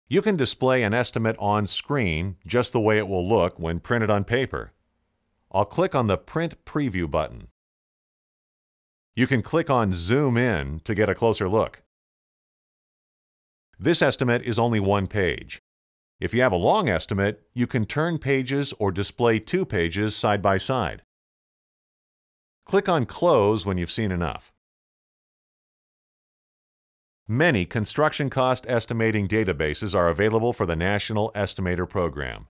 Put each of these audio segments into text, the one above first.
You can display an estimate on screen just the way it will look when printed on paper. I'll click on the Print Preview button. You can click on Zoom In to get a closer look. This estimate is only one page. If you have a long estimate, you can turn pages or display two pages side by side. Click on Close when you've seen enough. Many construction cost estimating databases are available for the National Estimator Program.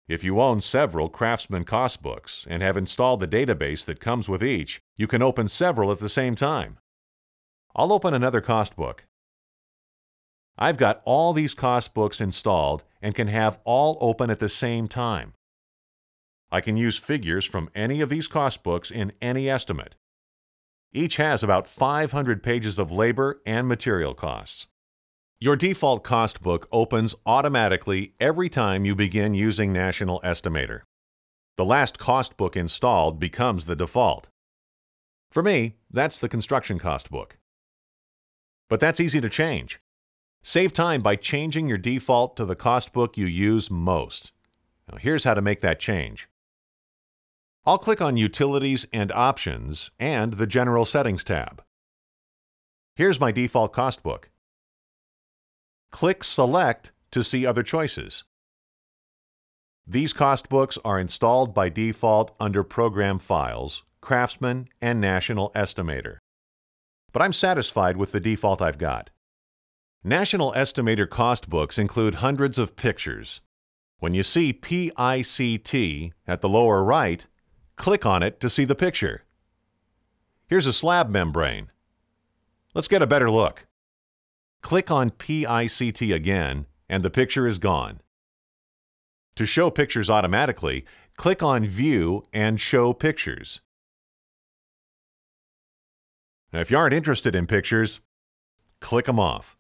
If you own several Craftsman cost books and have installed the database that comes with each, you can open several at the same time. I'll open another cost book. I've got all these cost books installed and can have all open at the same time. I can use figures from any of these cost books in any estimate. Each has about 500 pages of labor and material costs. Your default cost book opens automatically every time you begin using National Estimator. The last cost book installed becomes the default. For me, that's the construction cost book. But that's easy to change. Save time by changing your default to the cost book you use most. Now, here's how to make that change. I'll click on Utilities and Options and the General Settings tab. Here's my default cost book. Click Select to see other choices. These cost books are installed by default under Program Files, Craftsman, and National Estimator. But I'm satisfied with the default I've got. National Estimator cost books include hundreds of pictures. When you see PICT at the lower right, click on it to see the picture. Here's a slab membrane. Let's get a better look. Click on PICT again, and the picture is gone. To show pictures automatically, click on View and Show Pictures. Now, if you aren't interested in pictures, click them off.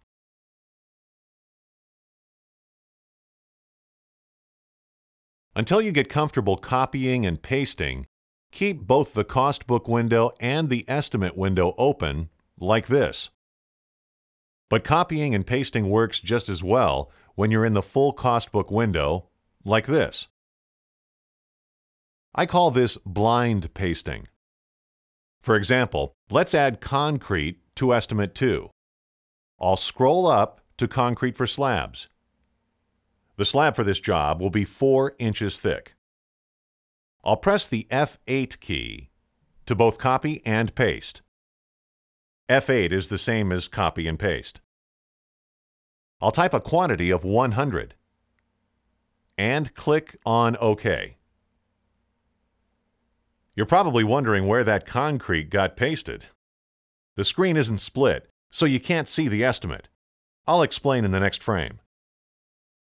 Until you get comfortable copying and pasting, keep both the cost book window and the estimate window open, like this. But copying and pasting works just as well when you're in the full cost book window, like this. I call this blind pasting. For example, let's add concrete to Estimate 2. I'll scroll up to Concrete for Slabs. The slab for this job will be 4 inches thick. I'll press the F8 key to both copy and paste. F8 is the same as copy and paste. I'll type a quantity of 100 and click on OK. You're probably wondering where that concrete got pasted. The screen isn't split, so you can't see the estimate. I'll explain in the next frame.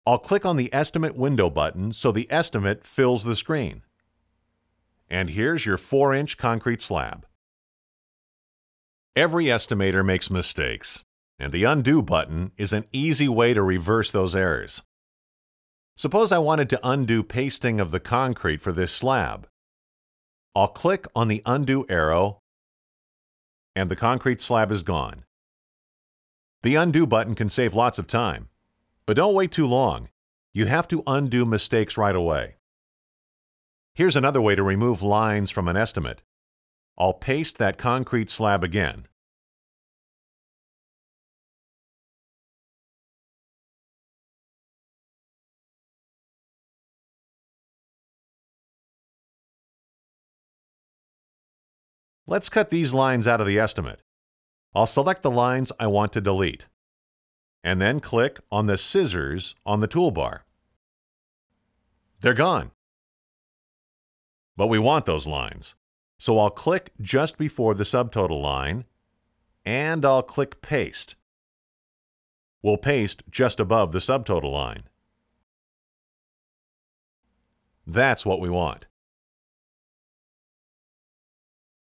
I'll click on the Estimate Window button so the estimate fills the screen. And here's your 4-inch concrete slab. Every estimator makes mistakes, and the Undo button is an easy way to reverse those errors. Suppose I wanted to undo pasting of the concrete for this slab. I'll click on the Undo arrow, and the concrete slab is gone. The Undo button can save lots of time, but don't wait too long. You have to undo mistakes right away. Here's another way to remove lines from an estimate. I'll paste that concrete slab again. Let's cut these lines out of the estimate. I'll select the lines I want to delete, and then click on the scissors on the toolbar. They're gone. But we want those lines, so I'll click just before the subtotal line, and I'll click Paste. We'll paste just above the subtotal line. That's what we want.